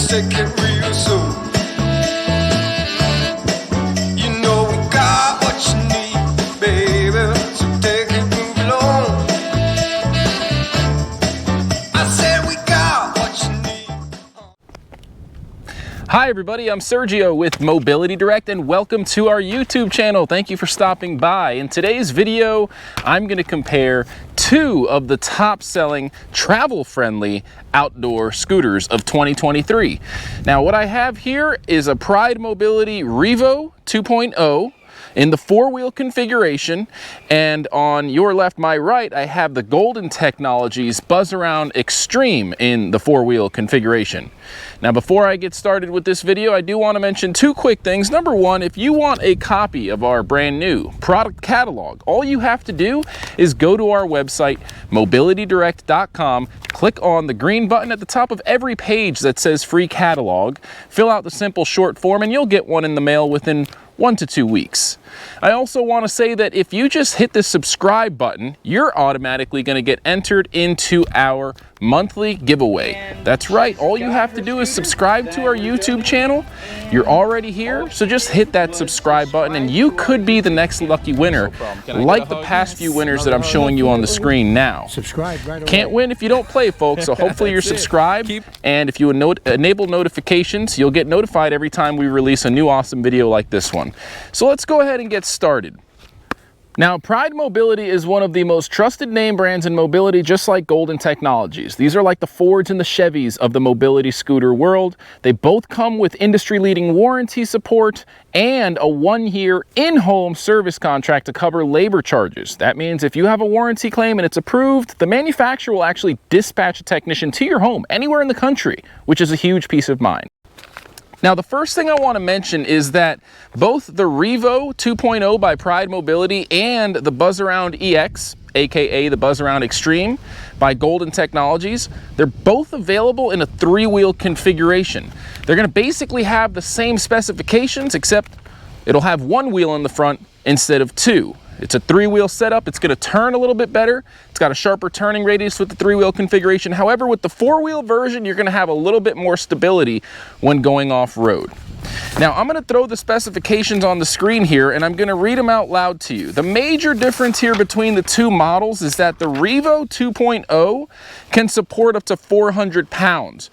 let's take it real slow. You know we got what you need, baby, so take it, move along. I said we got what you need. Hi everybody, I'm Sergio with Mobility Direct and welcome to our YouTube channel. Thank you for stopping by. In today's video, I'm going to compare two of the top selling travel-friendly outdoor scooters of 2023. Now what I have here is a Pride Mobility Revo 2.0 in the four-wheel configuration, and on your left, my right, I have the Golden Technologies Buzzaround Extreme in the four-wheel configuration. Now before I get started with this video, I do want to mention two quick things. Number one, if you want a copy of our brand new product catalog, all you have to do is go to our website, mobilitydirect.com, click on the green button at the top of every page that says free catalog, fill out the simple short form, and you'll get one in the mail within 1 to 2 weeks. I also want to say that if you just hit the subscribe button, you're automatically going to get entered into our monthly giveaway. That's right, all you have to do is subscribe to our YouTube channel. You're already here, so just hit that subscribe button and you could be the next lucky winner, like the past few winners that I'm showing you on the screen now. Subscribe right away. Can't win if you don't play, folks, so hopefully you're subscribed, and if you enable notifications, you'll get notified every time we release a new awesome video like this one. So let's go ahead and get started. Now, Pride Mobility is one of the most trusted name brands in mobility, just like Golden Technologies. These are like the Fords and the Chevys of the mobility scooter world. They both come with industry-leading warranty support and a 1-year in-home service contract to cover labor charges. That means if you have a warranty claim and it's approved, the manufacturer will actually dispatch a technician to your home anywhere in the country, which is a huge peace of mind. Now, the first thing I want to mention is that both the Revo 2.0 by Pride Mobility and the Buzzaround EX, aka the Buzzaround Extreme by Golden Technologies, they're both available in a 3-wheel configuration. They're going to basically have the same specifications, except it'll have 1 wheel in the front instead of 2. It's a 3-wheel setup. It's going to turn a little bit better. It's got a sharper turning radius with the 3-wheel configuration. However, with the 4-wheel version, you're going to have a little bit more stability when going off-road. Now, I'm going to throw the specifications on the screen here, and I'm going to read them out loud to you. The major difference here between the two models is that the Revo 2.0 can support up to 400 pounds,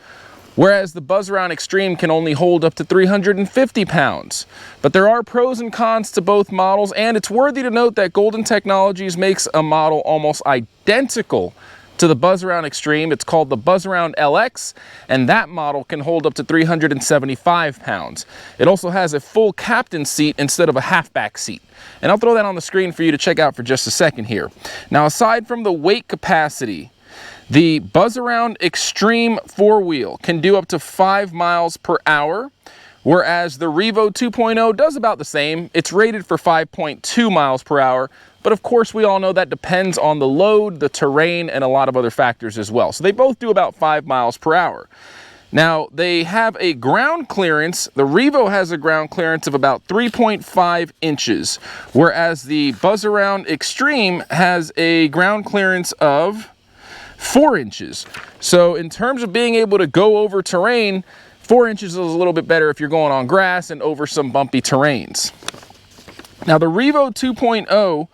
whereas the Buzzaround Extreme can only hold up to 350 pounds. But there are pros and cons to both models, and it's worthy to note that Golden Technologies makes a model almost identical to the Buzzaround Extreme. It's called the Buzzaround LX, and that model can hold up to 375 pounds. It also has a full captain seat instead of a halfback seat. And I'll throw that on the screen for you to check out for just a second here. Now, aside from the weight capacity, the Buzzaround Extreme 4-wheel can do up to 5 miles per hour, whereas the Revo 2.0 does about the same. It's rated for 5.2 miles per hour, but of course we all know that depends on the load, the terrain, and a lot of other factors as well. So they both do about 5 miles per hour. Now, they have a ground clearance. The Revo has a ground clearance of about 3.5 inches, whereas the Buzzaround Extreme has a ground clearance of 4 inches. So in terms of being able to go over terrain, 4 inches is a little bit better if you're going on grass and over some bumpy terrains. Now, the Revo 2.0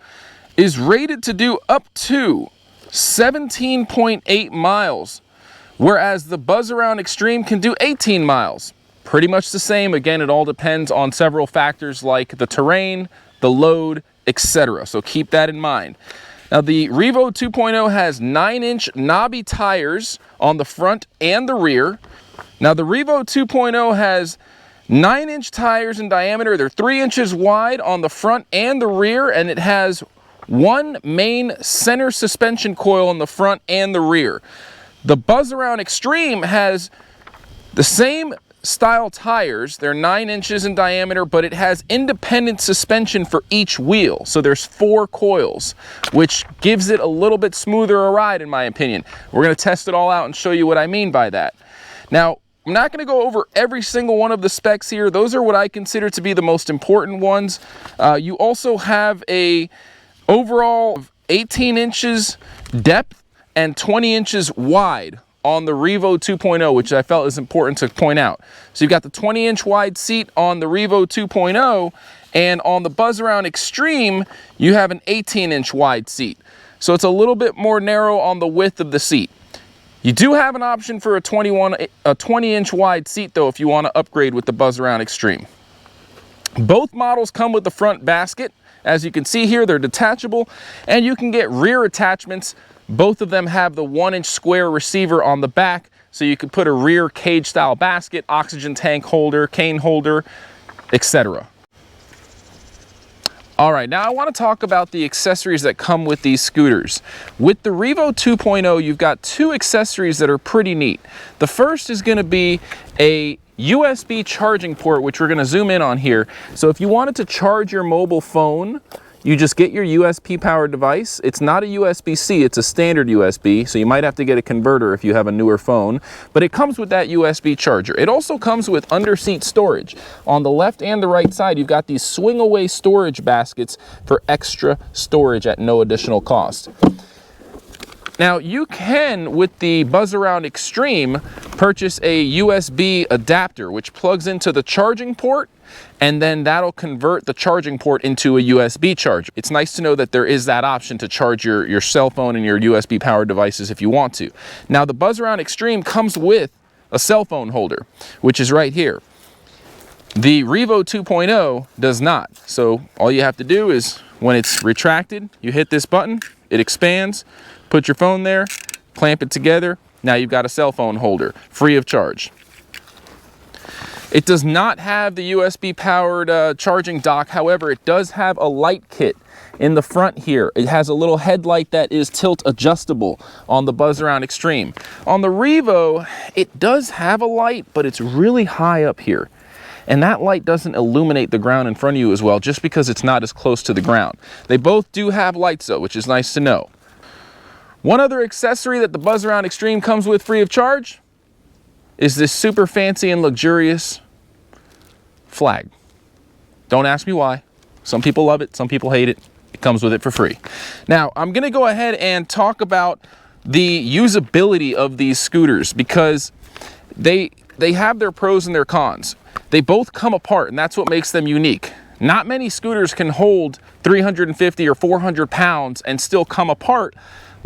is rated to do up to 17.8 miles, whereas the Buzzaround Extreme can do 18 miles. Pretty much the same. Again, it all depends on several factors like the terrain, the load, etc. So keep that in mind. Now, the Revo 2.0 has 9-inch knobby tires on the front and the rear. Now, the Revo 2.0 has 9-inch tires in diameter. They're 3 inches wide on the front and the rear, and it has one main center suspension coil in the front and the rear. The Buzzaround Extreme has the same style tires. They're 9 inches in diameter, but it has independent suspension for each wheel. So there's 4 coils, which gives it a little bit smoother a ride, in my opinion. We're going to test it all out and show you what I mean by that. Now, I'm not going to go over every single one of the specs here. Those are what I consider to be the most important ones. You also have a overall 18 inches depth and 20 inches wide on the Revo 2.0, which I felt is important to point out. So you've got the 20-inch wide seat on the Revo 2.0, and on the Buzzaround Extreme, you have an 18-inch wide seat. So it's a little bit more narrow on the width of the seat. You do have an option for a 20-inch wide seat though if you want to upgrade with the Buzzaround Extreme. Both models come with the front basket. As you can see here, they're detachable, and you can get rear attachments. Both of them have the 1-inch square receiver on the back, so you could put a rear cage style basket, oxygen tank holder, cane holder, etc. All right, now I want to talk about the accessories that come with these scooters. With the Revo 2.0, you've got two accessories that are pretty neat. The first is going to be a USB charging port, which we're going to zoom in on here. So if you wanted to charge your mobile phone, you just get your USB powered device. It's not a USB-C, it's a standard USB, so you might have to get a converter if you have a newer phone, but it comes with that USB charger. It also comes with under-seat storage. On the left and the right side, you've got these swing-away storage baskets for extra storage at no additional cost. Now you can, with the Buzzaround Extreme, purchase a USB adapter which plugs into the charging port, and then that'll convert the charging port into a USB charger. It's nice to know that there is that option to charge your cell phone and your USB powered devices if you want to. Now the Buzzaround Extreme comes with a cell phone holder, which is right here. The Revo 2.0 does not. So all you have to do is, when it's retracted, you hit this button, it expands, put your phone there, clamp it together. Now you've got a cell phone holder, free of charge. It does not have the USB powered charging dock. However, it does have a light kit in the front here. It has a little headlight that is tilt adjustable on the Buzzaround Extreme. On the Revo, it does have a light, but it's really high up here. And that light doesn't illuminate the ground in front of you as well, just because it's not as close to the ground. They both do have lights though, which is nice to know. One other accessory that the Buzzaround Extreme comes with free of charge is this super fancy and luxurious flag. Don't ask me why. Some people love it, some people hate it. It comes with it for free. Now, I'm gonna go ahead and talk about the usability of these scooters, because they have their pros and their cons. They both come apart, and that's what makes them unique. Not many scooters can hold 350 or 400 pounds and still come apart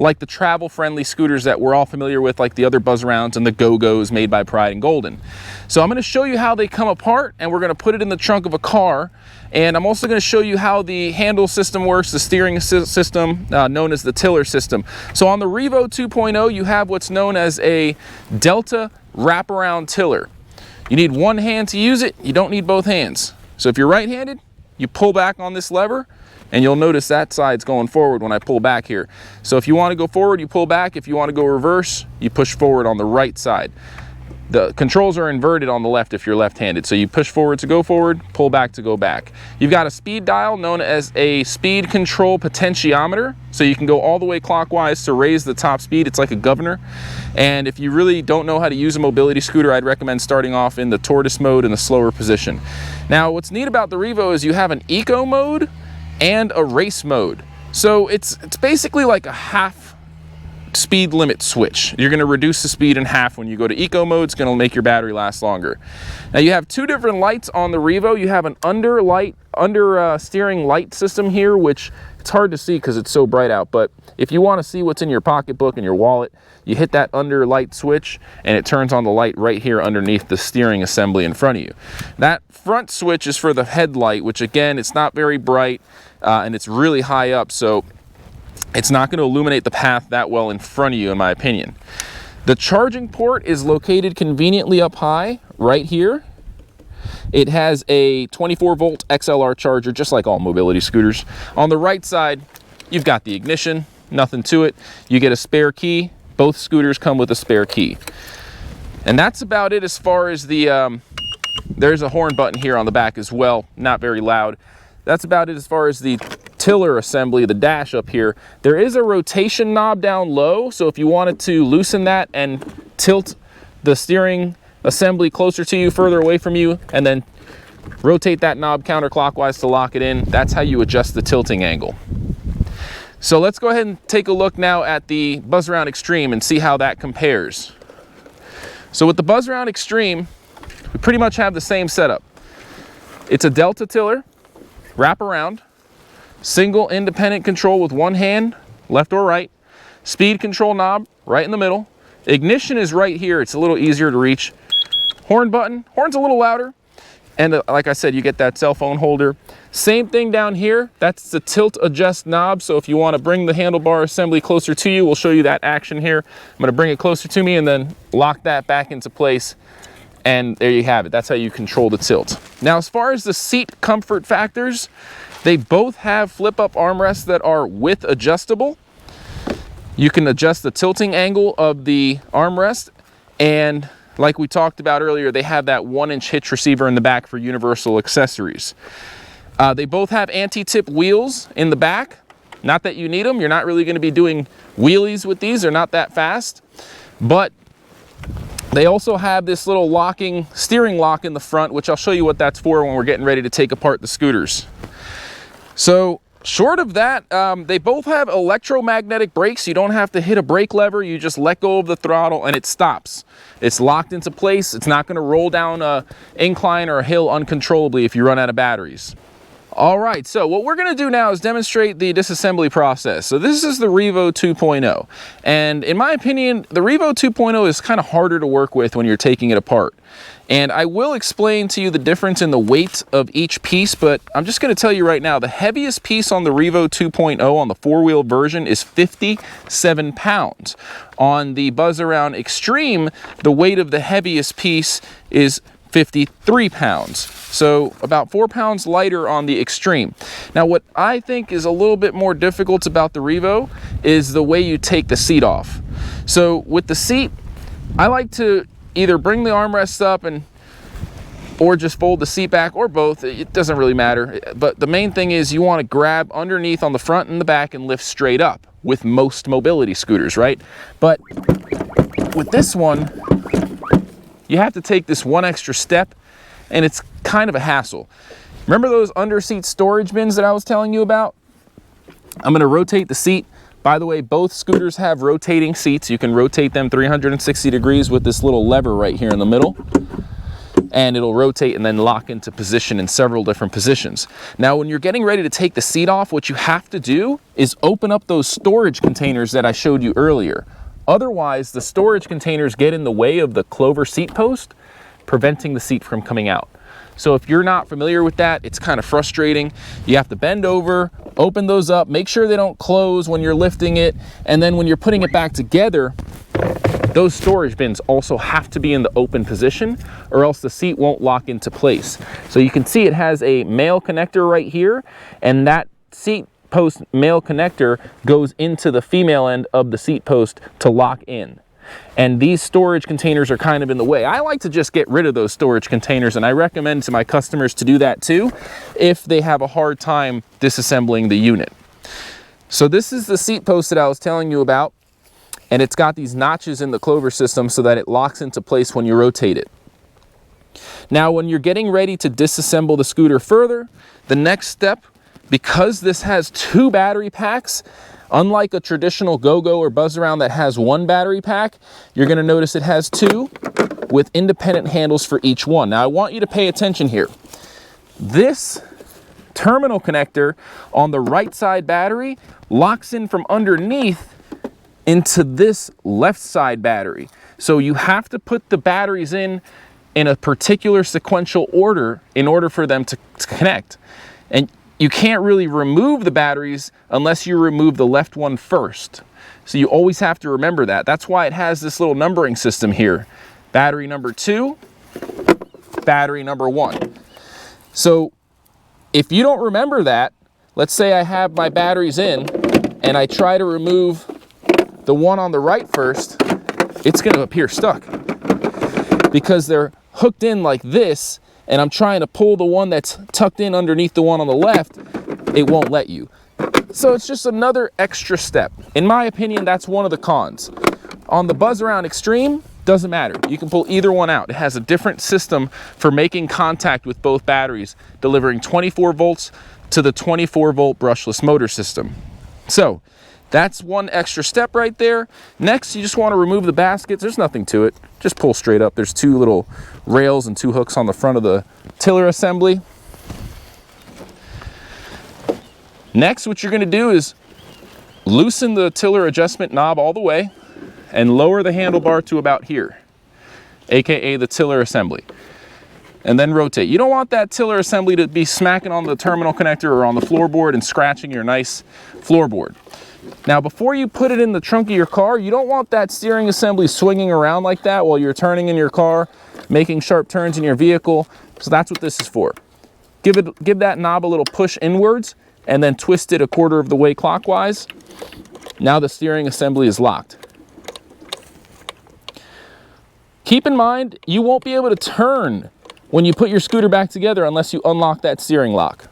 like the travel-friendly scooters that we're all familiar with, like the other Buzzarounds and the Go-Go's made by Pride and Golden. So I'm gonna show you how they come apart, and we're gonna put it in the trunk of a car. And I'm also gonna show you how the handle system works, the steering system, known as the tiller system. So on the Revo 2.0, you have what's known as a Delta wraparound tiller. You need one hand to use it, you don't need both hands. So if you're right-handed, you pull back on this lever, and you'll notice that side's going forward when I pull back here. So if you want to go forward, you pull back. If you want to go reverse, you push forward on the right side. The controls are inverted on the left if you're left-handed. So you push forward to go forward, pull back to go back. You've got a speed dial known as a speed control potentiometer. So you can go all the way clockwise to raise the top speed. It's like a governor. And if you really don't know how to use a mobility scooter, I'd recommend starting off in the tortoise mode in the slower position. Now, what's neat about the Revo is you have an eco mode and a race mode. So it's basically like a half speed limit switch. You're going to reduce the speed in half when you go to eco mode. It's going to make your battery last longer. Now you have two different lights on the Revo. You have an under steering light system here, which it's hard to see because it's so bright out, but if you want to see what's in your pocketbook and your wallet, you hit that under light switch and it turns on the light right here underneath the steering assembly in front of you. That front switch is for the headlight, which again, it's not very bright and it's really high up, so it's not going to illuminate the path that well in front of you, in my opinion. The charging port is located conveniently up high right here. It has a 24-volt XLR charger, just like all mobility scooters. On the right side, you've got the ignition, nothing to it. You get a spare key. Both scooters come with a spare key. And that's about it as far as the, there's a horn button here on the back as well, not very loud. That's about it as far as the tiller assembly, the dash up here. There is a rotation knob down low, so if you wanted to loosen that and tilt the steering assembly closer to you, further away from you, and then rotate that knob counterclockwise to lock it in, that's how you adjust the tilting angle. So let's go ahead and take a look now at the Buzzaround Extreme and see how that compares. So with the Buzzaround Extreme, we pretty much have the same setup. It's a delta tiller, wrap around, single independent control with one hand, left or right, speed control knob right in the middle, ignition is right here, it's a little easier to reach, horn button, horn's a little louder, and like I said, you get that cell phone holder. Same thing down here, that's the tilt adjust knob, so if you want to bring the handlebar assembly closer to you, we'll show you that action here. I'm going to bring it closer to me and then lock that back into place, and there you have it. That's how you control the tilt. Now, as far as the seat comfort factors, they both have flip-up armrests that are width adjustable. You can adjust the tilting angle of the armrest, and like we talked about earlier, they have that 1-inch hitch receiver in the back for universal accessories. They both have anti-tip wheels in the back. Not that you need them. You're not really going to be doing wheelies with these. They're not that fast. But they also have this little steering lock in the front, which I'll show you what that's for when we're getting ready to take apart the scooters. So short of that, they both have electromagnetic brakes. You don't have to hit a brake lever. You just let go of the throttle and it stops. It's locked into place. It's not going to roll down an incline or a hill uncontrollably if you run out of batteries. All right, so what we're going to do now is demonstrate the disassembly process. So this is the Revo 2.0, and in my opinion, the Revo 2.0 is kind of harder to work with when you're taking it apart. And I will explain to you the difference in the weight of each piece, but I'm just going to tell you right now, the heaviest piece on the Revo 2.0 on the 4-wheel version is 57 pounds. On the Buzzaround Extreme, the weight of the heaviest piece is 53 pounds. So about 4 pounds lighter on the Extreme. Now what I think is a little bit more difficult about the Revo is the way you take the seat off. So with the seat, I like to either bring the armrests up or just fold the seat back, or both. It doesn't really matter. But the main thing is you want to grab underneath on the front and the back and lift straight up with most mobility scooters, right? But with this one, you have to take this one extra step, and it's kind of a hassle. Remember those under-seat storage bins that I was telling you about? I'm going to rotate the seat. By the way, both scooters have rotating seats. You can rotate them 360 degrees with this little lever right here in the middle, and it'll rotate and then lock into position in several different positions. Now, when you're getting ready to take the seat off, what you have to do is open up those storage containers that I showed you earlier. Otherwise, the storage containers get in the way of the clover seat post, preventing the seat from coming out. So if you're not familiar with that, it's kind of frustrating. You have to bend over, open those up, make sure they don't close when you're lifting it, and then when you're putting it back together, those storage bins also have to be in the open position, or else the seat won't lock into place. So you can see it has a male connector right here, and that seat post male connector goes into the female end of the seat post to lock in. And these storage containers are kind of in the way. I like to just get rid of those storage containers, and I recommend to my customers to do that too if they have a hard time disassembling the unit. So this is the seat post that I was telling you about, and it's got these notches in the clover system so that it locks into place when you rotate it. Now when you're getting ready to disassemble the scooter further, the next step, because this has 2 battery packs, unlike a traditional Go-Go or Buzzaround that has 1 battery pack, you're going to notice it has 2 with independent handles for each one. Now I want you to pay attention here. This terminal connector on the right side battery locks in from underneath into this left side battery. So you have to put the batteries in a particular sequential order in order for them to connect. And you can't really remove the batteries unless you remove the left one first. So you always have to remember that. That's why it has this little numbering system here. Battery number 2, battery number 1. So if you don't remember that, let's say I have my batteries in and I try to remove the one on the right first, it's going to appear stuck because they're hooked in like this, and I'm trying to pull the one that's tucked in underneath the one on the left, it won't let you. So it's just another extra step. In my opinion, that's one of the cons. On the Buzzaround Extreme, doesn't matter. You can pull either one out. It has a different system for making contact with both batteries, delivering 24 volts to the 24 volt brushless motor system. So That's one extra step right there. Next, you just want to remove the baskets. There's nothing to it. Just pull straight up. There's two little rails and two hooks on the front of the tiller assembly. Next, what you're going to do is loosen the tiller adjustment knob all the way and lower the handlebar to about here, aka the tiller assembly. And then rotate. You don't want that tiller assembly to be smacking on the terminal connector or on the floorboard and scratching your nice floorboard. Now, before you put it in the trunk of your car, you don't want that steering assembly swinging around like that while you're turning in your car, making sharp turns in your vehicle. So that's what this is for. Give that knob a little push inwards and then twist it a quarter of the way clockwise. Now the steering assembly is locked. Keep in mind, you won't be able to turn when you put your scooter back together unless you unlock that steering lock.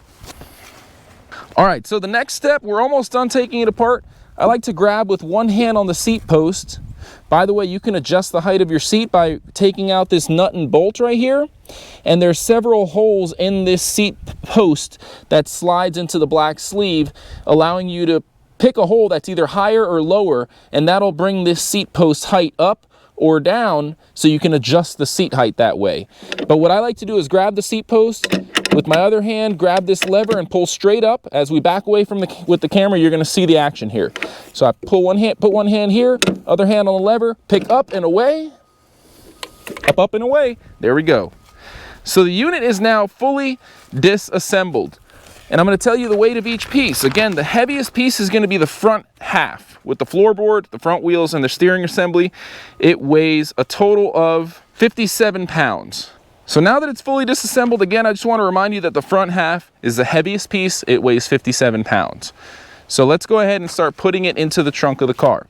All right, so the next step, we're almost done taking it apart. I like to grab with one hand on the seat post. By the way, you can adjust the height of your seat by taking out this nut and bolt right here. And there's several holes in this seat post that slides into the black sleeve, allowing you to pick a hole that's either higher or lower, and that'll bring this seat post height up or down so you can adjust the seat height that way. But what I like to do is grab the seat post with my other hand, grab this lever and pull straight up. As we back away from with the camera, you're gonna see the action here. So I pull one hand, put one hand here, other hand on the lever, pick up and away, up and away. There we go. So the unit is now fully disassembled. And I'm going to tell you the weight of each piece. Again, the heaviest piece is going to be the front half with the floorboard, the front wheels, and the steering assembly. It weighs a total of 57 pounds. So now that it's fully disassembled, again, I just want to remind you that the front half is the heaviest piece. It weighs 57 pounds. So let's go ahead and start putting it into the trunk of the car.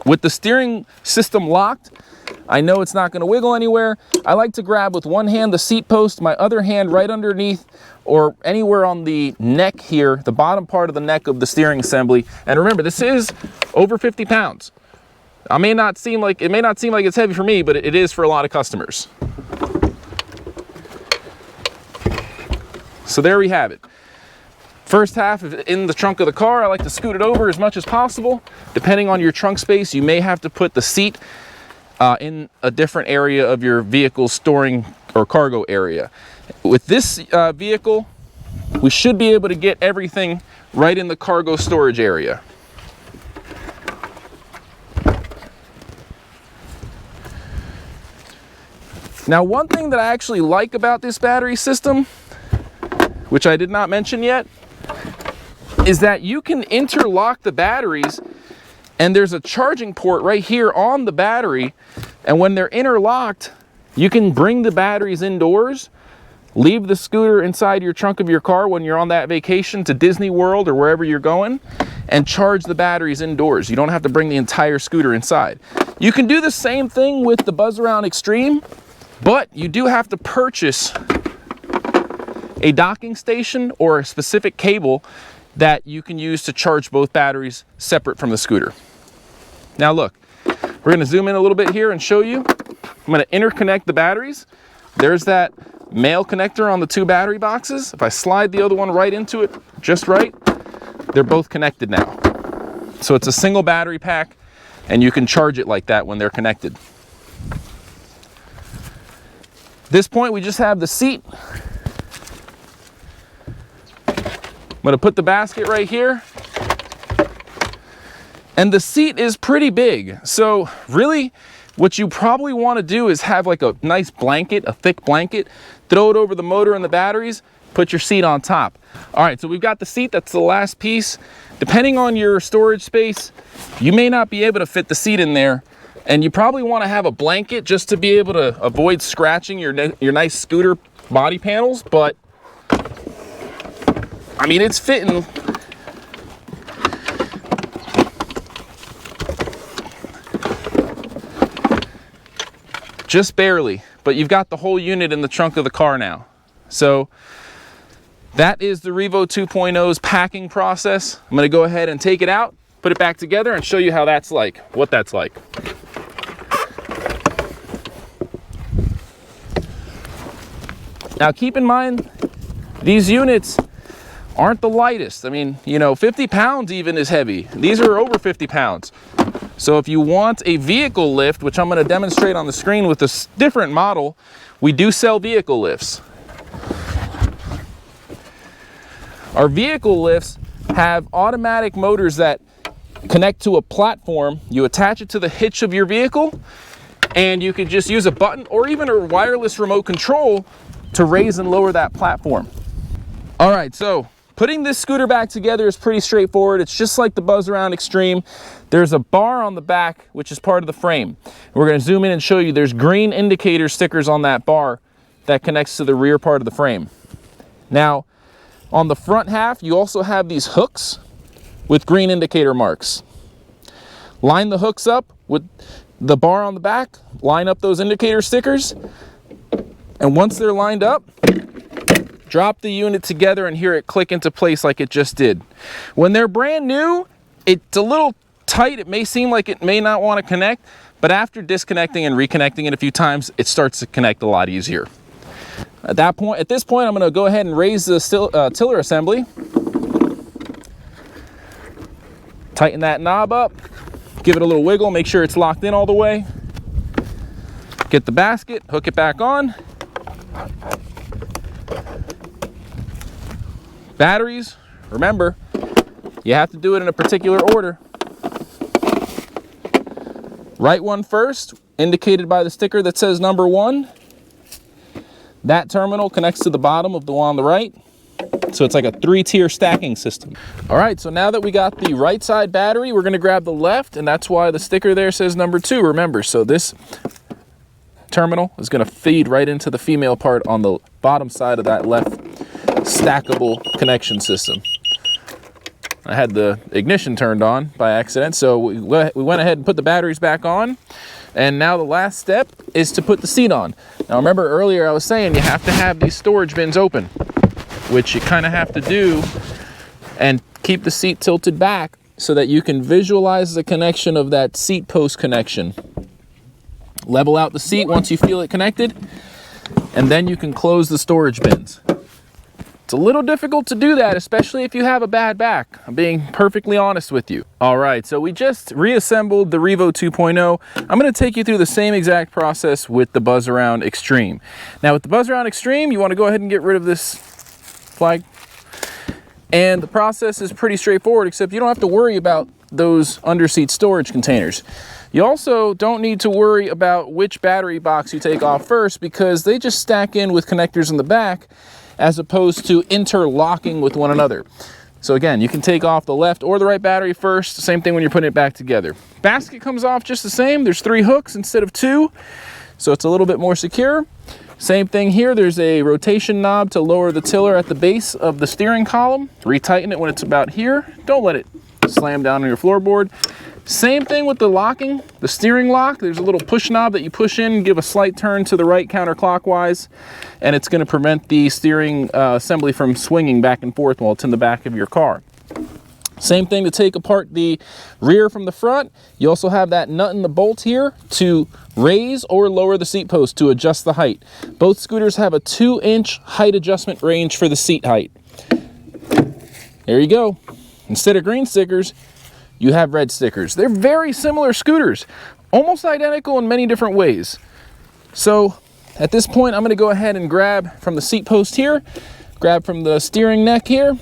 With the steering system locked, I know it's not going to wiggle anywhere. I like to grab with one hand the seat post, my other hand right underneath or anywhere on the neck here, the bottom part of the neck of the steering assembly. And remember, this is over 50 pounds. It may not seem like it's heavy for me, but it is for a lot of customers. So there we have it. First half in the trunk of the car, I like to scoot it over as much as possible. Depending on your trunk space, you may have to put the seat in a different area of your vehicle's storing or cargo area. With this vehicle, we should be able to get everything right in the cargo storage area. Now, one thing that I actually like about this battery system, which I did not mention yet, is that you can interlock the batteries, and there's a charging port right here on the battery, and when they're interlocked, you can bring the batteries indoors, leave the scooter inside your trunk of your car when you're on that vacation to Disney World or wherever you're going, and charge the batteries indoors. You don't have to bring the entire scooter inside. You can do the same thing with the Buzzaround Extreme, but you do have to purchase a docking station or a specific cable that you can use to charge both batteries separate from the scooter. Now look, we're gonna zoom in a little bit here and show you. I'm gonna interconnect the batteries. There's that male connector on the two battery boxes. If I slide the other one right into it, just right, they're both connected now. So it's a single battery pack, and you can charge it like that when they're connected. At this point, we just have the seat. I'm gonna put the basket right here. And the seat is pretty big. So really, what you probably wanna do is have like a nice blanket, a thick blanket, throw it over the motor and the batteries, put your seat on top. All right, so we've got the seat, that's the last piece. Depending on your storage space, you may not be able to fit the seat in there, and you probably wanna have a blanket just to be able to avoid scratching your nice scooter body panels, but I mean, it's fitting. Just barely, but you've got the whole unit in the trunk of the car now. So that is the Revo 2.0's packing process. I'm gonna go ahead and take it out, put it back together, and show you how that's like, what that's like. Now keep in mind, these units aren't the lightest. I mean, you know, 50 pounds even is heavy. These are over 50 pounds. So if you want a vehicle lift, which I'm going to demonstrate on the screen with a different model, we do sell vehicle lifts. Our vehicle lifts have automatic motors that connect to a platform. You attach it to the hitch of your vehicle, and you can just use a button or even a wireless remote control to raise and lower that platform. All right, so putting this scooter back together is pretty straightforward. It's just like the Buzzaround Extreme. There's a bar on the back, which is part of the frame. We're going to zoom in and show you there's green indicator stickers on that bar that connects to the rear part of the frame. Now, on the front half, you also have these hooks with green indicator marks. Line the hooks up with the bar on the back, line up those indicator stickers, and once they're lined up, drop the unit together and hear it click into place like it just did. When they're brand new, it's a little tight. It may seem like it may not want to connect, but after disconnecting and reconnecting it a few times, it starts to connect a lot easier. At this point, I'm going to go ahead and raise the tiller assembly. Tighten that knob up, give it a little wiggle, make sure it's locked in all the way. Get the basket, hook it back on. Batteries, remember, you have to do it in a particular order. Right one first, indicated by the sticker that says number 1. That terminal connects to the bottom of the one on the right. So it's like a 3-tier stacking system. All right, so now that we got the right side battery, we're gonna grab the left, and that's why the sticker there says number 2, remember. So this terminal is gonna feed right into the female part on the bottom side of that left stackable connection system. I had the ignition turned on by accident, so we went ahead and put the batteries back on. And now the last step is to put the seat on. Now remember earlier I was saying you have to have these storage bins open, which you kind of have to do, and keep the seat tilted back so that you can visualize the connection of that seat post connection. Level out the seat once you feel it connected, and then you can close the storage bins. It's a little difficult to do that, especially if you have a bad back. I'm being perfectly honest with you. All right, so we just reassembled the Revo 2.0. I'm gonna take you through the same exact process with the Buzzaround Extreme. Now with the Buzzaround Extreme, you wanna go ahead and get rid of this flag. And the process is pretty straightforward, except you don't have to worry about those underseat storage containers. You also don't need to worry about which battery box you take off first, because they just stack in with connectors in the back as opposed to interlocking with one another. So again, you can take off the left or the right battery first. Same thing when you're putting it back together. Basket comes off just the same. There's 3 hooks instead of 2, so it's a little bit more secure. Same thing here. There's a rotation knob to lower the tiller at the base of the steering column. Retighten it when it's about here. Don't let it slam down on your floorboard. Same thing with the locking, the steering lock. There's a little push knob that you push in, give a slight turn to the right counterclockwise, and it's going to prevent the steering assembly from swinging back and forth while it's in the back of your car. Same thing to take apart the rear from the front. You also have that nut and the bolt here to raise or lower the seat post to adjust the height. Both scooters have a 2-inch height adjustment range for the seat height. There you go. Instead of green stickers, you have red stickers. They're very similar scooters, almost identical in many different ways. So at this point, I'm gonna go ahead and grab from the seat post here, grab from the steering neck here,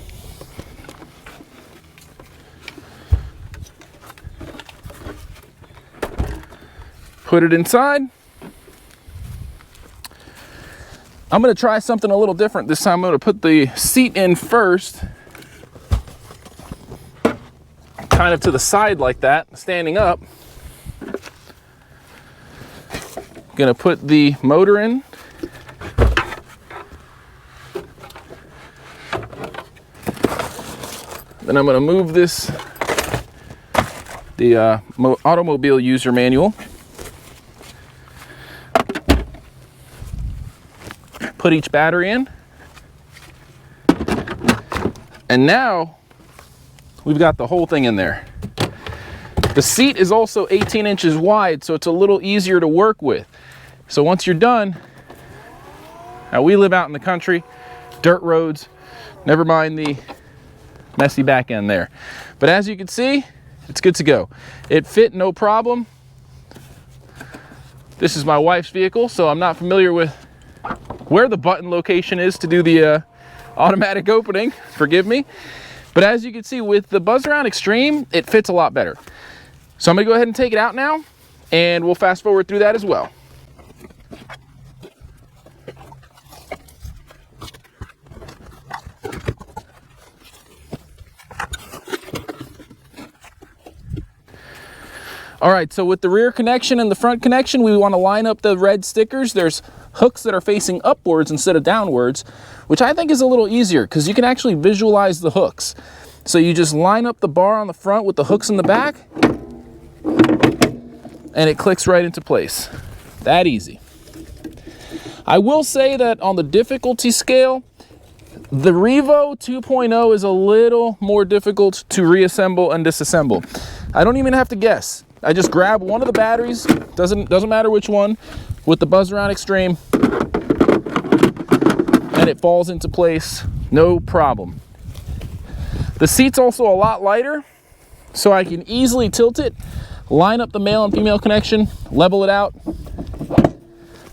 put it inside. I'm gonna try something a little different this time. I'm gonna put the seat in first, kind of to the side like that, standing up. Gonna put the motor in. Then I'm gonna move this, the automobile user manual. Put each battery in. And now we've got the whole thing in there. The seat is also 18 inches wide, so it's a little easier to work with. So once you're done, now we live out in the country, dirt roads, never mind the messy back end there. But as you can see, it's good to go. It fit no problem. This is my wife's vehicle, so I'm not familiar with where the button location is to do the automatic opening, forgive me. But as you can see with the Buzzaround Extreme, it fits a lot better. So I'm gonna go ahead and take it out now, and we'll fast forward through that as well. All right, so with the rear connection and the front connection, we want to line up the red stickers. There's hooks that are facing upwards instead of downwards, which I think is a little easier because you can actually visualize the hooks. So you just line up the bar on the front with the hooks in the back, and it clicks right into place. That easy. I will say that on the difficulty scale, the Revo 2.0 is a little more difficult to reassemble and disassemble. I don't even have to guess. I just grab one of the batteries, doesn't matter which one, with the Buzzaround Extreme, and it falls into place, no problem. The seat's also a lot lighter, so I can easily tilt it, line up the male and female connection, level it out,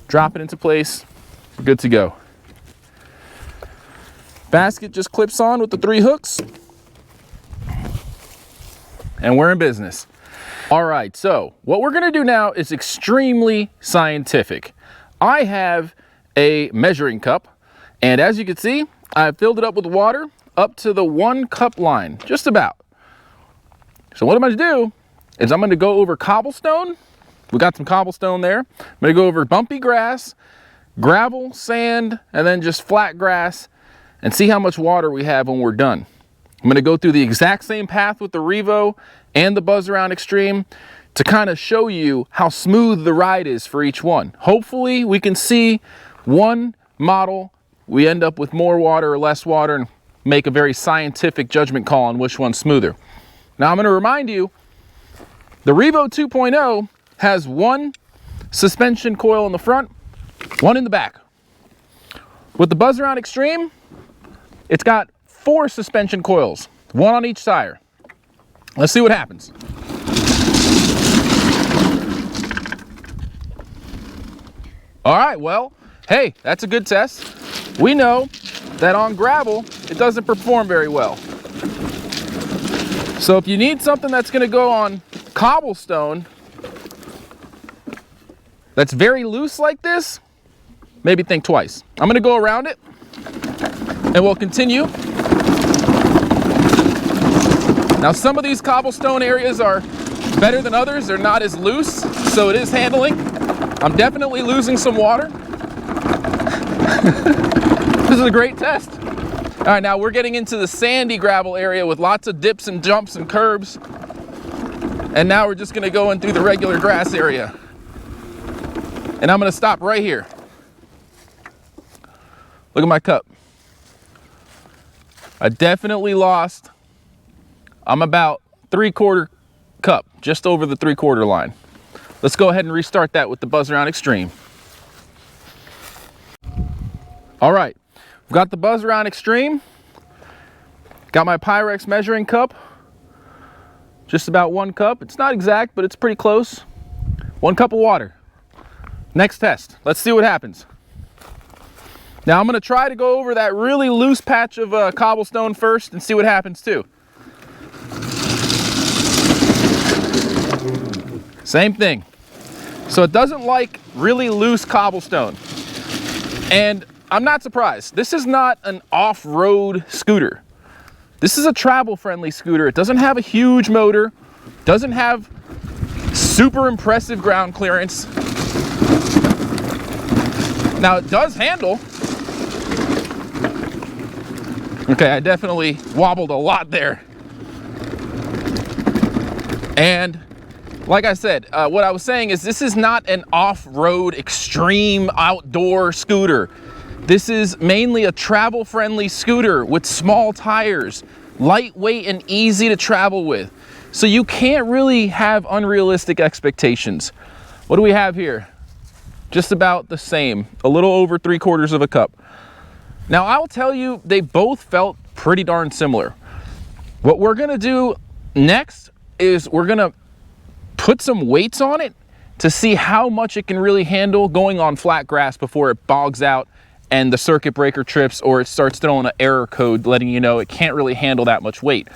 drop it into place, good to go. Basket just clips on with the 3 hooks, and we're in business. All right, so what we're gonna do now is extremely scientific. I have a measuring cup, and as you can see, I've filled it up with water up to the 1 cup line, just about. So what I'm gonna do is I'm gonna go over cobblestone. We got some cobblestone there. I'm gonna go over bumpy grass, gravel, sand, and then just flat grass, and see how much water we have when we're done. I'm gonna go through the exact same path with the Revo and the Buzzaround Extreme to kind of show you how smooth the ride is for each one. Hopefully we can see one model, we end up with more water or less water and make a very scientific judgment call on which one's smoother. Now I'm gonna remind you, the Revo 2.0 has 1 suspension coil in the front, 1 in the back. With the Buzzaround Extreme, it's got 4 suspension coils, 1 on each side. Let's see what happens. All right, well, hey, that's a good test. We know that on gravel, it doesn't perform very well. So if you need something that's gonna go on cobblestone that's very loose like this, maybe think twice. I'm gonna go around it and we'll continue. Now some of these cobblestone areas are better than others. They're not as loose, so it is handling. I'm definitely losing some water. This is a great test. All right, now we're getting into the sandy gravel area with lots of dips and jumps and curbs. And now we're just gonna go in through the regular grass area. And I'm gonna stop right here. Look at my cup. I definitely lost. I'm about 3/4 cup, just over the 3/4 line. Let's go ahead and restart that with the Buzzaround Extreme. All right, we've got the Buzzaround Extreme. Got my Pyrex measuring cup. Just about 1 cup. It's not exact, but it's pretty close. 1 cup of water. Next test. Let's see what happens. Now I'm gonna try to go over that really loose patch of cobblestone first and see what happens too. Same thing. So it doesn't like really loose cobblestone. And I'm not surprised. This is not an off-road scooter. This is a travel-friendly scooter. It doesn't have a huge motor, doesn't have super impressive ground clearance. Now it does handle. Okay, I definitely wobbled a lot there. And like I said, what I was saying is this is not an off-road extreme outdoor scooter. This is mainly a travel-friendly scooter with small tires, lightweight and easy to travel with. So you can't really have unrealistic expectations. What do we have here? Just about the same, a little over 3/4 of a cup. Now I'll tell you, they both felt pretty darn similar. What we're gonna do next is we're gonna put some weights on it to see how much it can really handle going on flat grass before it bogs out and the circuit breaker trips or it starts throwing an error code letting you know it can't really handle that much weight.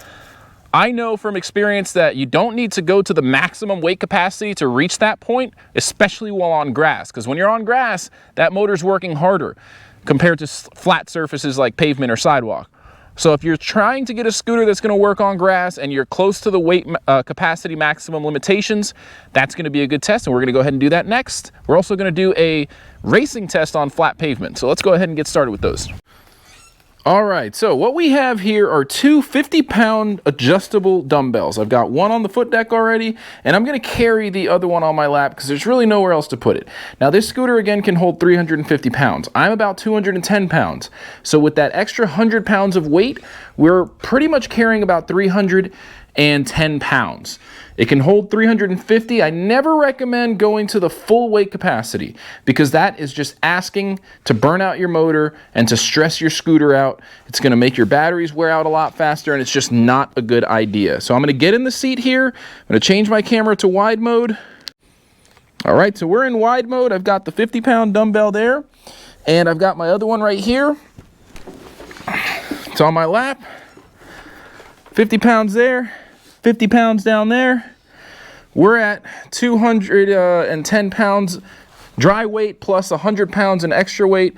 I know from experience that you don't need to go to the maximum weight capacity to reach that point, especially while on grass, because when you're on grass, that motor's working harder compared to flat surfaces like pavement or sidewalk. So if you're trying to get a scooter that's going to work on grass and you're close to the weight capacity maximum limitations, that's going to be a good test, and we're going to go ahead and do that next. We're also going to do a racing test on flat pavement. So let's go ahead and get started with those. All right, so what we have here are two 50-pound adjustable dumbbells. I've got one on the foot deck already, and I'm gonna carry the other one on my lap because there's really nowhere else to put it. Now this scooter again can hold 350 pounds. I'm about 210 pounds. So with that extra 100 pounds of weight, we're pretty much carrying about 310 pounds. It can hold 350. I never recommend going to the full weight capacity because that is just asking to burn out your motor and to stress your scooter out. It's going to make your batteries wear out a lot faster, and it's just not a good idea. So I'm going to get in the seat here. I'm going to change my camera to wide mode. All right, so we're in wide mode. I've got the 50-pound dumbbell there, and I've got my other one right here. It's on my lap. 50 pounds there, 50 pounds down there. We're at 210 pounds dry weight plus 100 pounds in extra weight,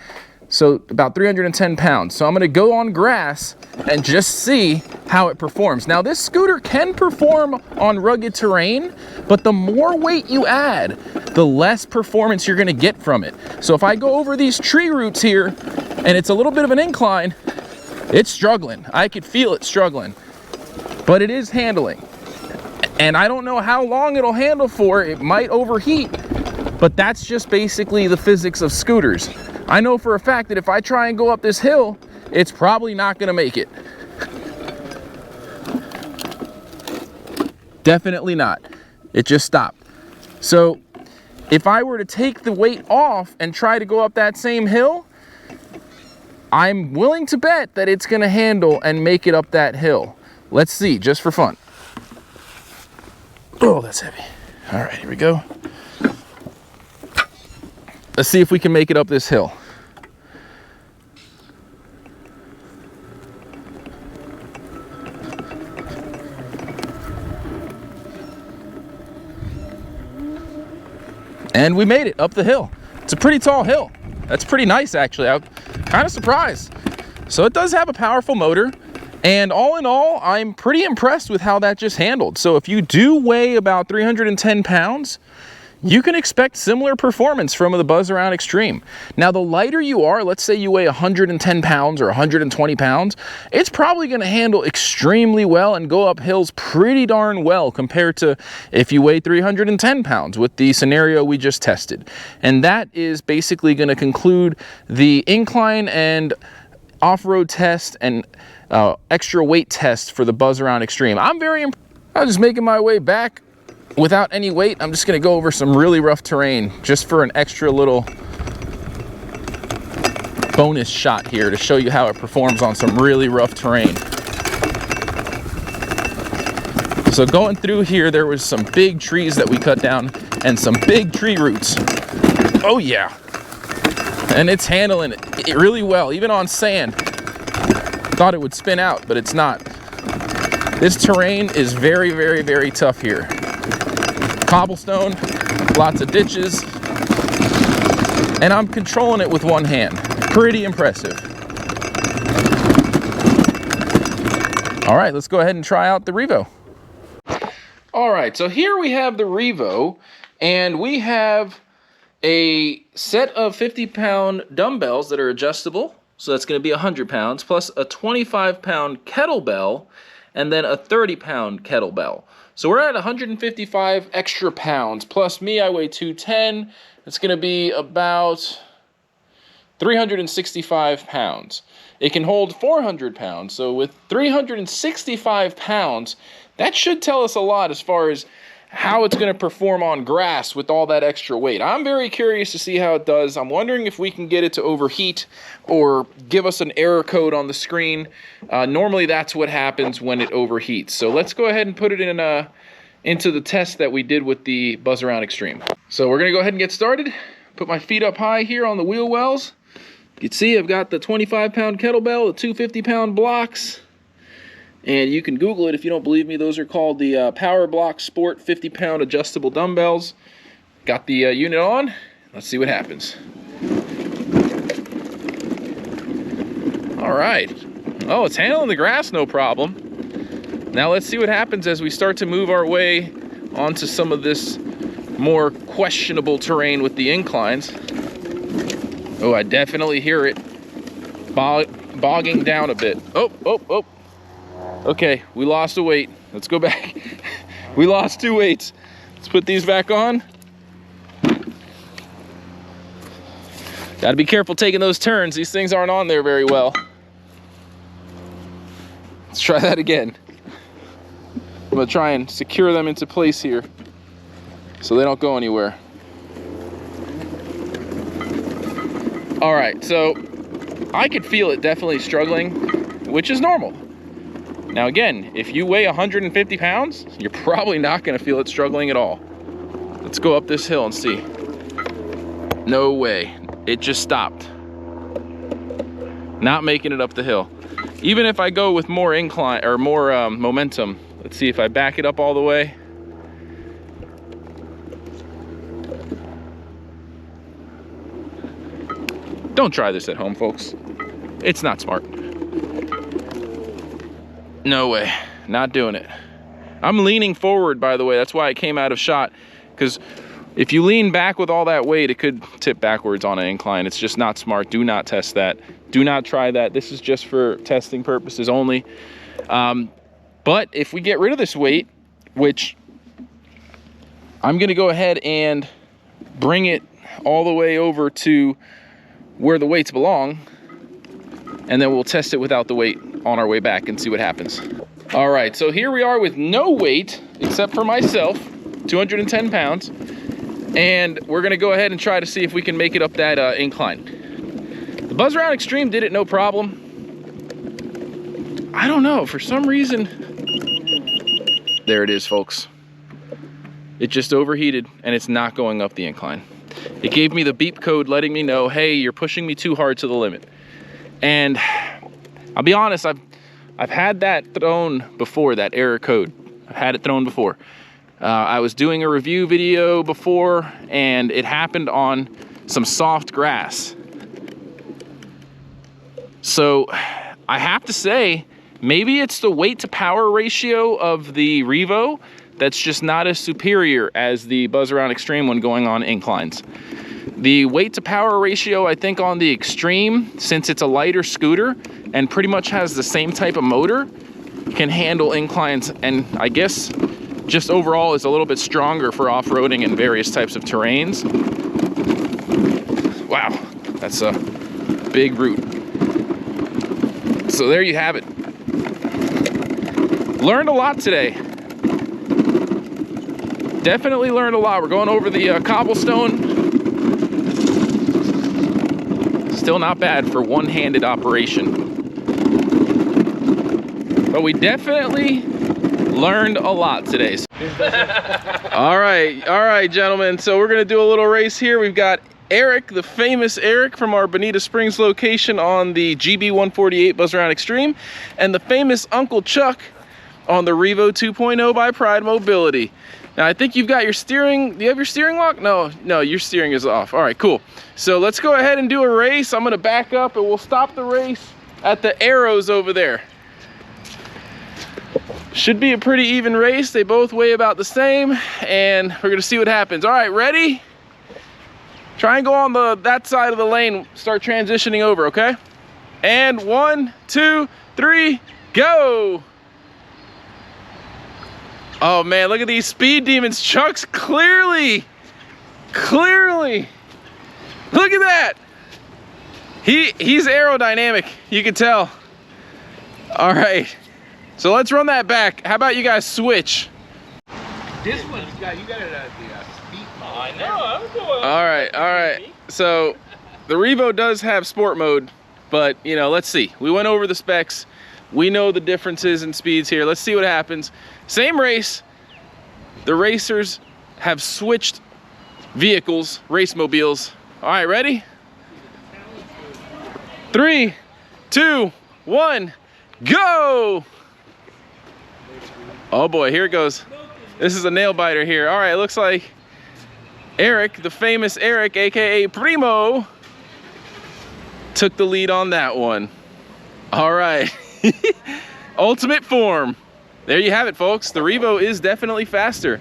so about 310 pounds. So I'm gonna go on grass and just see how it performs. Now this scooter can perform on rugged terrain, but the more weight you add, the less performance you're gonna get from it. So if I go over these tree roots here and it's a little bit of an incline, it's struggling. I could feel it struggling, but it is handling. And I don't know how long it'll handle for. It might overheat, but that's just basically the physics of scooters. I know for a fact that if I try and go up this hill, it's probably not gonna make it. Definitely not. It just stopped. So if I were to take the weight off and try to go up that same hill, I'm willing to bet that it's gonna handle and make it up that hill. Let's see, just for fun. Oh, that's heavy. All right, here we go. Let's see if we can make it up this hill. And we made it up the hill. It's a pretty tall hill. That's pretty nice, actually. I'm kind of surprised. So it does have a powerful motor. And all in all, I'm pretty impressed with how that just handled. So if you do weigh about 310 pounds, you can expect similar performance from the Buzzaround Extreme. Now, the lighter you are, let's say you weigh 110 pounds or 120 pounds, it's probably gonna handle extremely well and go up hills pretty darn well compared to if you weigh 310 pounds with the scenario we just tested. And that is basically gonna conclude the incline and off-road test and extra weight test for the Buzzaround Extreme. I'm just making my way back without any weight. I'm just gonna go over some really rough terrain just for an extra little bonus shot here to show you how it performs on some really rough terrain. So going through here, there was some big trees that we cut down and some big tree roots. Oh yeah. And it's handling it really well, even on sand. Thought it would spin out, but it's not. This terrain is very, very, very tough here. Cobblestone, lots of ditches, and I'm controlling it with one hand. Pretty impressive. All right, let's go ahead and try out the Revo. All right, so here we have the Revo, and we have a set of 50-pound dumbbells that are adjustable. So that's going to be 100 pounds, plus a 25-pound kettlebell, and then a 30-pound kettlebell. So we're at 155 extra pounds, plus me, I weigh 210. It's going to be about 365 pounds. It can hold 400 pounds, so with 365 pounds, that should tell us a lot as far as how it's going to perform on grass with all that extra weight. I'm very curious to see how it does. I'm wondering if we can get it to overheat or give us an error code on the screen. Normally that's what happens when it overheats. So let's go ahead and put it in into the test that we did with the Buzzaround Extreme. So we're going to go ahead and get started. Put my feet up high here on the wheel wells. You can see I've got the 25-pound kettlebell, the 250-pound blocks. And you can Google it if you don't believe me. Those are called the Power Block Sport 50-pound adjustable dumbbells. Got the unit on. Let's see what happens. All right. Oh, it's handling the grass no problem. Now let's see what happens as we start to move our way onto some of this more questionable terrain with the inclines. Oh, I definitely hear it bogging down a bit. Oh. Okay, we lost a weight. Let's go back. We lost 2 weights. Let's put these back on. Gotta be careful taking those turns. These things aren't on there very well. Let's try that again. I'm gonna try and secure them into place here so they don't go anywhere. All right, so I could feel it definitely struggling, which is normal. Now again, if you weigh 150 pounds, you're probably not gonna feel it struggling at all. Let's go up this hill and see. No way, it just stopped. Not making it up the hill. Even if I go with more incline or more momentum, let's see if I back it up all the way. Don't try this at home, folks. It's not smart. No way, not doing it. I'm leaning forward, by the way. That's why it came out of shot, because if you lean back with all that weight, it could tip backwards on an incline. It's just not smart. Do not test that. Do not try that. This is just for testing purposes only. But if we get rid of this weight, which I'm gonna go ahead and bring it all the way over to where the weights belong, and then we'll test it without the weight on our way back and see what happens. All right, so here we are with no weight except for myself, 210 pounds, and we're gonna go ahead and try to see if we can make it up that incline. The Buzzaround Extreme did it no problem. I don't know, for some reason, there it is, folks. It just overheated and it's not going up the incline. It gave me the beep code letting me know, hey, you're pushing me too hard to the limit. And I'll be honest, I've had that thrown before, that error code. I've had it thrown before. I was doing a review video before and it happened on some soft grass. So I have to say, maybe it's the weight to power ratio of the Revo that's just not as superior as the Buzzaround Extreme when going on inclines. The weight to power ratio, I think on the Extreme, since it's a lighter scooter and pretty much has the same type of motor, can handle inclines, and I guess just overall is a little bit stronger for off-roading and various types of terrains. Wow, that's a big root. So there you have it. Learned a lot today. Definitely learned a lot. We're going over the cobblestone. Still not bad for one-handed operation. But we definitely learned a lot today. All right, gentlemen. So we're gonna do a little race here. We've got Eric, the famous Eric from our Bonita Springs location on the GB148 Buzzaround Extreme, and the famous Uncle Chuck on the Revo 2.0 by Pride Mobility. Now I think you've got your steering, do you have your steering lock? No, your steering is off. All right, cool. So let's go ahead and do a race. I'm gonna back up and we'll stop the race at the arrows over there. Should be a pretty even race. They both weigh about the same and we're gonna see what happens. All right, ready? Try and go on that side of the lane, start transitioning over, okay? And 1, 2, 3, go! Oh man, look at these speed demons. Chuck's clearly, look at that. He's aerodynamic, you can tell. All right, so let's run that back. How about you guys switch? This one, you got it at the speed mode. I know, I'm going. All right. So the Revo does have sport mode, but you know, let's see. We went over the specs. We know the differences in speeds here. Let's see what happens. Same race. The racers have switched vehicles, race mobiles. All right, ready? 3, 2, 1, go! Oh boy, here it goes. This is a nail biter here. All right, looks like Eric, the famous Eric, AKA Primo, took the lead on that one. All right, ultimate form. There you have it, folks. The Revo is definitely faster.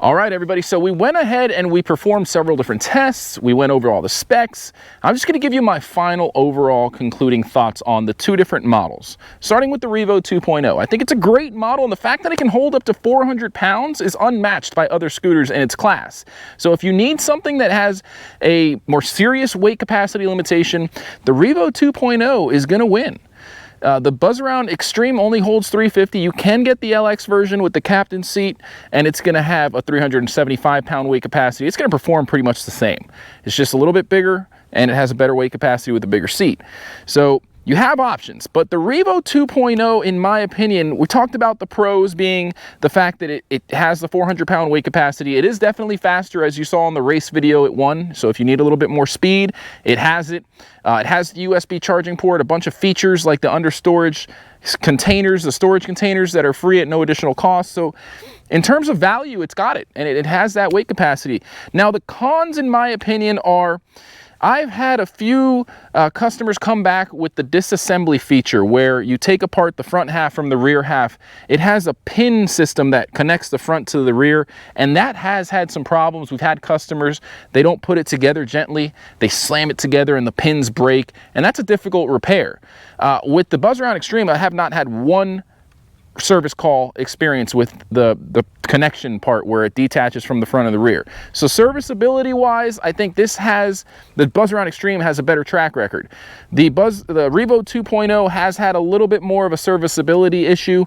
All right, everybody, so we went ahead and we performed several different tests. We went over all the specs. I'm just gonna give you my final overall concluding thoughts on the two different models. Starting with the Revo 2.0. I think it's a great model, and the fact that it can hold up to 400 pounds is unmatched by other scooters in its class. So if you need something that has a more serious weight capacity limitation, the Revo 2.0 is gonna win. The Buzzaround Extreme only holds 350. You can get the LX version with the captain's seat, and it's going to have a 375-pound weight capacity. It's going to perform pretty much the same. It's just a little bit bigger, and it has a better weight capacity with a bigger seat. So you have options, but the Revo 2.0, in my opinion, we talked about the pros being the fact that it has the 400-pound weight capacity. It is definitely faster, as you saw in the race video. It won, so if you need a little bit more speed, it has it. It has the USB charging port, a bunch of features like the under storage containers, the storage containers that are free at no additional cost. So in terms of value, it's got it, and it has that weight capacity. Now, the cons, in my opinion, are I've had a few customers come back with the disassembly feature where you take apart the front half from the rear half. It has a pin system that connects the front to the rear, and that has had some problems. We've had customers, they don't put it together gently, they slam it together and the pins break, and that's a difficult repair. With the Buzzaround Extreme, I have not had one service call experience with the connection part where it detaches from the front and the rear. So serviceability wise, I think the Buzzaround Extreme has a better track record. The Revo 2.0 has had a little bit more of a serviceability issue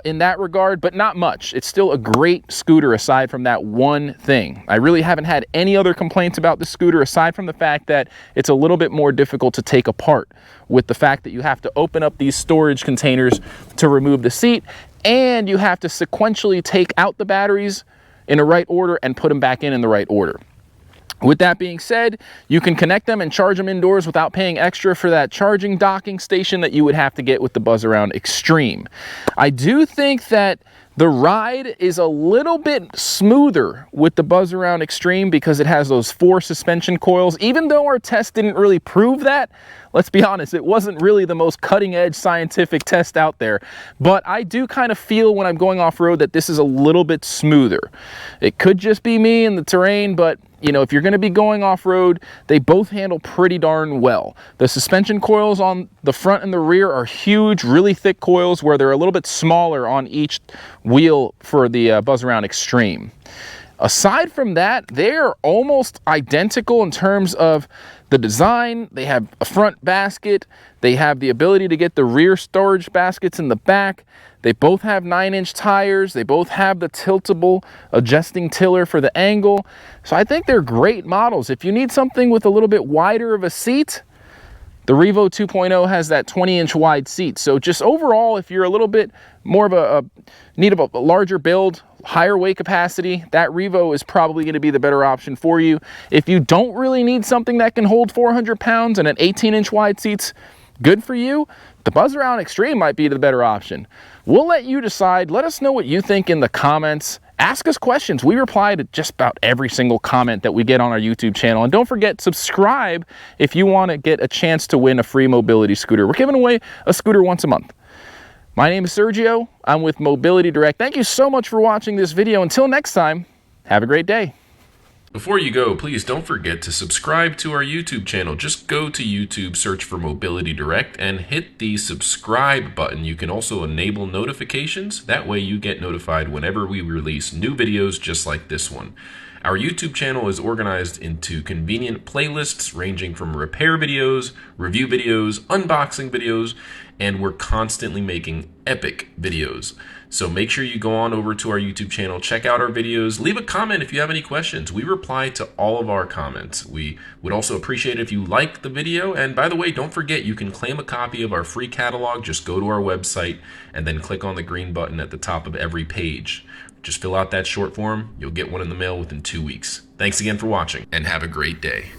in that regard, but not much. It's still a great scooter aside from that one thing. I really haven't had any other complaints about the scooter aside from the fact that it's a little bit more difficult to take apart, with the fact that you have to open up these storage containers to remove the seat, and you have to sequentially take out the batteries in the right order and put them back in the right order. With that being said, you can connect them and charge them indoors without paying extra for that charging docking station that you would have to get with the Buzzaround Extreme. I do think that the ride is a little bit smoother with the Buzzaround Extreme because it has those 4 suspension coils. Even though our test didn't really prove that, let's be honest, it wasn't really the most cutting-edge scientific test out there. But I do kind of feel when I'm going off-road that this is a little bit smoother. It could just be me and the terrain, but you know, if you're going to be going off-road, they both handle pretty darn well. The suspension coils on the front and the rear are huge, really thick coils where they're a little bit smaller on each wheel for the Buzzaround Extreme. Aside from that, they're almost identical in terms of the design. They have a front basket. They have the ability to get the rear storage baskets in the back. They both have 9-inch tires. They both have the tiltable adjusting tiller for the angle. So I think they're great models. If you need something with a little bit wider of a seat, the Revo 2.0 has that 20-inch wide seat. So just overall, if you're a little bit more of need a larger build, higher weight capacity, that Revo is probably going to be the better option for you. If you don't really need something that can hold 400 pounds and an 18-inch wide seat's good for you, the Buzzaround Extreme might be the better option. We'll let you decide. Let us know what you think in the comments. Ask us questions. We reply to just about every single comment that we get on our YouTube channel. And don't forget, subscribe if you want to get a chance to win a free mobility scooter. We're giving away a scooter once a month. My name is Sergio. I'm with Mobility Direct. Thank you so much for watching this video. Until next time, have a great day. Before you go, please don't forget to subscribe to our YouTube channel. Just go to YouTube, search for Mobility Direct, and hit the subscribe button. You can also enable notifications. That way you get notified whenever we release new videos just like this one. Our YouTube channel is organized into convenient playlists ranging from repair videos, review videos, unboxing videos, and we're constantly making epic videos. So make sure you go on over to our YouTube channel, check out our videos, leave a comment if you have any questions. We reply to all of our comments. We would also appreciate it if you like the video. And by the way, don't forget, you can claim a copy of our free catalog. Just go to our website and then click on the green button at the top of every page. Just fill out that short form. You'll get one in the mail within 2 weeks. Thanks again for watching, and have a great day.